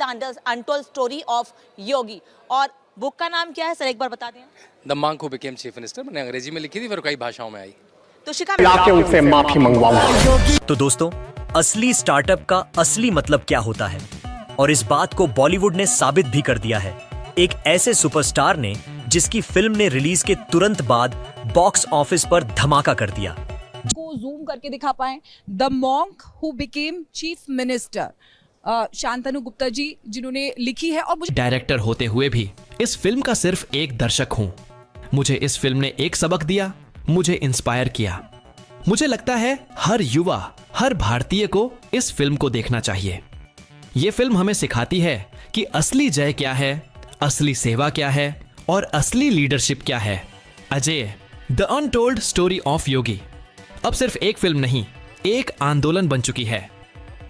The untold story of योगी। और book का नाम क्या है सर, एक बार बता दें। The monk who became chief minister. मैंने अंग्रेजी में लिखी थी, फिर कई भाषाओं में आई। तो शिखा लाके उनसे माफी मंगवाऊंगा। तो दोस्तों, असली स्टार्टअप का असली मतलब क्या होता है, और इस बात को बॉलीवुड ने साबित भी कर दिया है एक ऐसे सुपरस्टार ने जिसकी फिल्म ने रिलीज के तुरंत बाद बॉक्स ऑफिस पर धमाका कर दिया। को जूम करके दिखा पाए, the monk who became chief minister, Shantanu Gupta ji जिन्होंने लिखी है। और मुझे डायरेक्टर होते हुए भी इस फिल्म का सिर्फ एक दर्शक हूं। मुझे इस फिल्म ने एक सबक दिया, मुझे इंस्पायर किया। मुझे लगता है हर युवा, हर भारतीय को इस फिल्म को देखना चाहिए। ये फिल्म हमें सिखाती है कि असली जय क्या है, असली सेवा क्या है और असली लीडरशिप क्या है। Ajay, the untold story of Yogi अब सिर्फ एक फिल्म नहीं, एक आंदोलन बन चुकी है।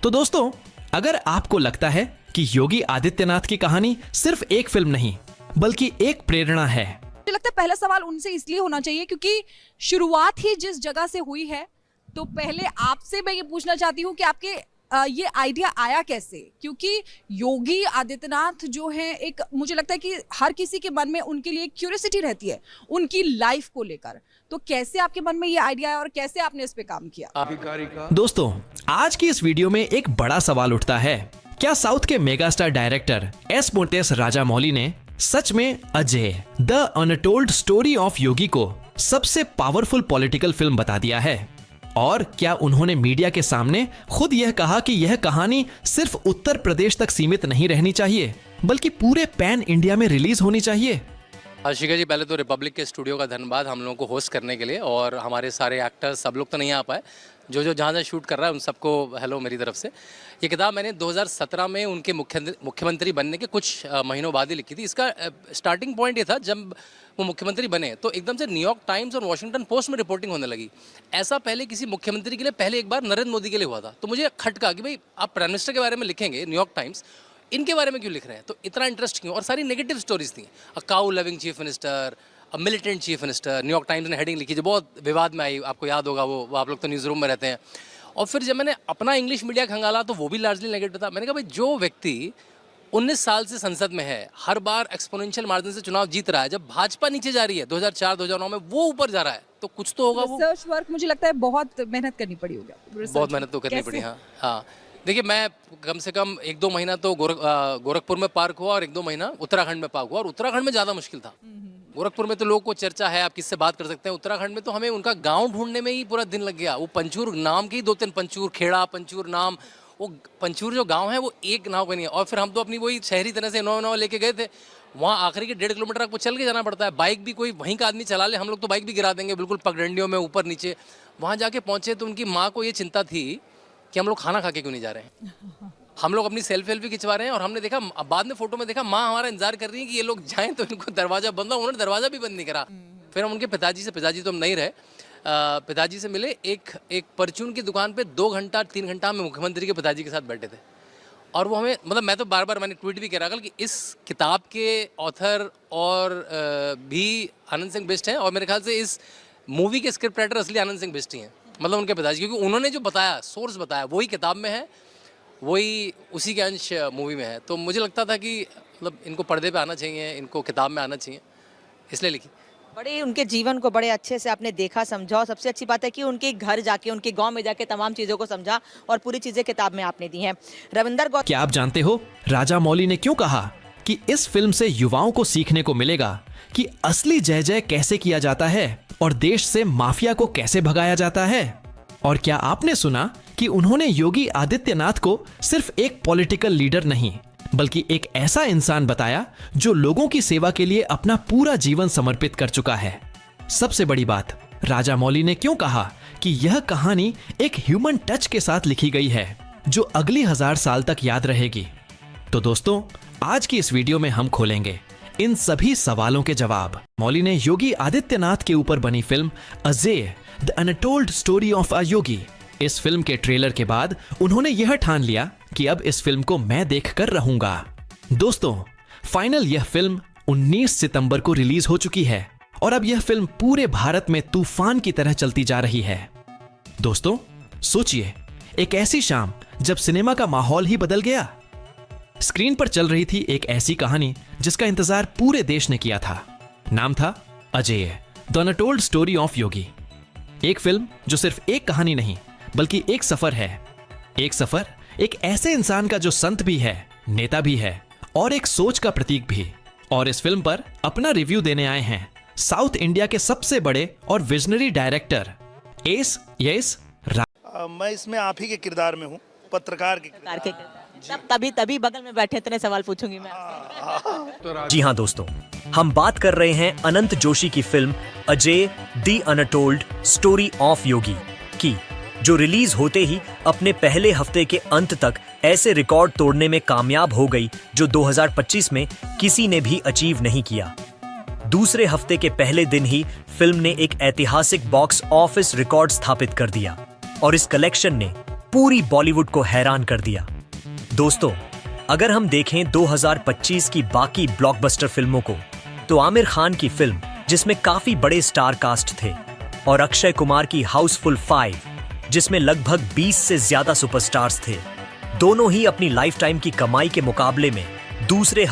तो दोस्तों, अगर आपको लगता है कि योगी आदित्यनाथ की कहानी सिर्फ एक फिल्म नहीं बल्कि एक प्रेरणा है, मुझे लगता है पहला सवाल उनसे इसलिए होना चाहिए क्योंकि शुरुआत ही जिस जगह से हुई है। तो पहले आपसे मैं ये पूछना चाहती हूँ कि आपके ये आइडिया आया कैसे, क्योंकि योगी आदित्यनाथ जो है एक, मुझे लगता है कि हर किसी के मन में उनके लिए क्यूरियोसिटी रहती है उनकी लाइफ को लेकर। तो कैसे आपके मन में ये आइडिया आया और कैसे आपने इस पे काम किया? दोस्तों, आज की इस वीडियो में एक बड़ा सवाल उठता है, क्या साउथ के मेगास्टार डायरेक्टर एस मोंटेस राजामौली ने सच में Ajay the untold story of Yogi को सबसे पावरफुल पॉलिटिकल फिल्म बता दिया है? और क्या उन्होंने मीडिया के सामने खुद यह कहा कि यह कहानी सिर्फ उत्तर प्रदेश तक सीमित नहीं रहनी चाहिए बल्कि पूरे पैन इंडिया में रिलीज होनी चाहिए? शिखा जी, पहले तो रिपब्लिक के स्टूडियो का धन्यवाद हम लोगों को होस्ट करने के लिए, और हमारे सारे एक्टर्स सब लोग तो नहीं आ पाए, जो जहाँ शूट कर रहा है उन सबको हेलो मेरी तरफ से। ये किताब मैंने 2017 में उनके मुख्यमंत्री बनने के कुछ महीनों बाद ही लिखी थी। इसका स्टार्टिंग पॉइंट ये था, जब वो मुख्यमंत्री बने तो एकदम से न्यूयॉर्क टाइम्स और वॉशिंगटन पोस्ट में रिपोर्टिंग होने लगी। ऐसा पहले किसी मुख्यमंत्री के लिए पहले एक बार नरेंद्र मोदी के लिए हुआ था। तो मुझे खटका कि भाई आप प्राइम मिनिस्टर के बारे में लिखेंगे न्यूयॉर्क टाइम्स, इनके बारे में क्यों लिख रहे हैं? तो इतना इंटरेस्ट क्यों? और सारी नेगेटिव स्टोरीज थी। A cow loving chief minister, a militant chief minister, New York times ने हेडिंग लिखी जो बहुत विवाद में आई, आपको याद होगा, वो आप लोग तो न्यूज़ रूम में रहते हैं। और फिर जब मैंने अपना इंग्लिश मीडिया खंगाला तो वो भी लार्जली नेगेटिव था। मैंने कहा भाई, जो व्यक्ति 19 साल से संसद में है, हर बार एक्सपोनेंशियल मार्जिन से चुनाव जीत रहा है, जब भाजपा नीचे जा रही है 2004-2009 में, वो ऊपर जा रहा है, तो कुछ तो होगा। वो रिसर्च वर्क मुझे लगता है बहुत मेहनत करनी पड़ी होगी। बहुत मेहनत तो करनी पड़ी। हाँ, देखिए, मैं कम से कम 1-2 महीना तो गोरखपुर में पार्क हुआ और 1-2 महीना उत्तराखंड में पार्क हुआ, और उत्तराखंड में ज़्यादा मुश्किल था। गोरखपुर में तो लोगों को चर्चा है, आप किससे बात कर सकते हैं। उत्तराखंड में तो हमें उनका गांव ढूंढने में ही पूरा दिन लग गया। वो पंचूर नाम के ही 2-3 पंचूर, खेड़ा पंचूर नाम, वो पंचूर जो गांव है वो एक नाव का नहीं है। और फिर हम तो अपनी वही शहरी तरह से नौ लेके गए थे, वहाँ आखिरी के 1.5 किलोमीटर आपको चल के जाना पड़ता है। बाइक भी कोई वहीं का आदमी चला ले, हम लोग तो बाइक भी गिरा देंगे बिल्कुल पगडंडियों में ऊपर नीचे। वहाँ जाके पहुँचे तो उनकी माँ को ये चिंता थी कि हम लोग खाना खा के क्यों नहीं जा रहे हैं। हम लोग अपनी सेल्फी खिंचवा रहे हैं, और हमने देखा बाद में फोटो में देखा माँ हमारा इंतजार कर रही है कि ये लोग जाएं तो इनको दरवाजा बंद हो। उन्होंने दरवाजा भी बंद नहीं करा। फिर हम उनके पिताजी तो हम नहीं रहे, पिताजी से मिले। एक परचून की दुकान पे 2 घंटा 3 घंटा हम मुख्यमंत्री के पिताजी के साथ बैठे थे। और वो हमें, मतलब मैं तो बार मैंने ट्वीट भी करा कि इस किताब के ऑथर और भी आनंद सिंह बिष्ट हैं, और मेरे ख्याल से इस मूवी के स्क्रिप्ट राइटर असली आनंद सिंह बिष्ट ही हैं, मतलब उनके पिताजी, क्योंकि उन्होंने जो बताया, सोर्स बताया, वही किताब में है, वही उसी के अंश मूवी में है। तो मुझे लगता था कि मतलब इनको पर्दे पे आना चाहिए, इनको किताब में आना चाहिए, इसलिए लिखी। बड़े उनके जीवन को बड़े अच्छे से आपने देखा, समझा, और सबसे अच्छी बात है कि उनके घर जाके, उनके गांव में जाके तमाम चीज़ों को समझा, और पूरी चीज़ें किताब में आपने दी हैं। रविंदर गौतम, क्या आप जानते हो राजामौली ने क्यों कहा कि इस फिल्म से युवाओं को सीखने को मिलेगा कि असली जय जय कैसे किया जाता है और देश से माफिया को कैसे भगाया जाता है? और क्या आपने सुना कि उन्होंने योगी आदित्यनाथ को सिर्फ एक पॉलिटिकल लीडर नहीं बल्कि एक ऐसा इंसान बताया जो लोगों की सेवा के लिए अपना पूरा जीवन समर्पित कर चुका है? सबसे बड़ी बात, राजामौली ने क्यों कहा कि यह कहानी एक ह्यूमन टच के साथ लिखी गई है जो अगली 1000 साल तक याद रहेगी? तो दोस्तों, आज की इस वीडियो में हम खोलेंगे इन सभी सवालों के जवाब। मौली ने योगी आदित्यनाथ के ऊपर बनी film Ajay the untold story of a Yogi, इस फिल्म के ट्रेलर के बाद उन्होंने यह ठान लिया कि अब इस फिल्म को मैं देखकर रहूंगा। दोस्तों, फाइनल यह फिल्म 19 सितंबर को रिलीज हो चुकी है और अब यह फिल्म पूरे भारत में तूफान की तरह चलती जा रही है। दोस्तों, सोचिए, एक ऐसी शाम जब सिनेमा का माहौल ही बदल गया। स्क्रीन पर चल रही थी एक ऐसी कहानी जिसका इंतजार पूरे देश ने किया था। नाम था अजेय, द अनटोल्ड स्टोरी ऑफ योगी। एक फिल्म जो सिर्फ एक कहानी नहीं बल्कि एक सफर है। एक सफर एक ऐसे इंसान का जो संत भी है, नेता भी है और एक सोच का प्रतीक भी। और इस फिल्म पर अपना रिव्यू देने आए हैं साउथ इंडिया के सबसे बड़े और विजनरी डायरेक्टर एस यस मैं इसमें आप ही के किरदार में हूँ, पत्रकार के सरकार के तभी बगल में बैठे इतने सवाल पूछूंगी मैं आपसे। जी हां दोस्तों, हम बात कर रहे हैं अनंत जोशी की film Ajay the untold story of Yogi की, जो रिलीज होते ही अपने पहले हफ्ते के अंत तक ऐसे रिकॉर्ड तोड़ने में कामयाब हो गई जो 2025 में किसी ने भी अचीव नहीं किया। दूसरे हफ्ते के पहले दिन ही फिल्म ने एक ऐतिहासिक बॉक्स ऑफिस रिकॉर्ड स्थापित कर दिया और इस कलेक्शन ने पूरी बॉलीवुड को हैरान कर दिया। दोस्तों, अगर हम देखें 2025 की बाकी ब्लॉकबस्टर फिल्मों को, तो आमिर खान की फिल्म जिसमें काफी बड़े स्टार कास्ट थे और अक्षय कुमार की हाउसफुल 5 जिसमें लगभग 20 से ज्यादा सुपरस्टार्स थे, दोनों ही अपनी लाइफ टाइम की कमाई के मुकाबले में दूसरे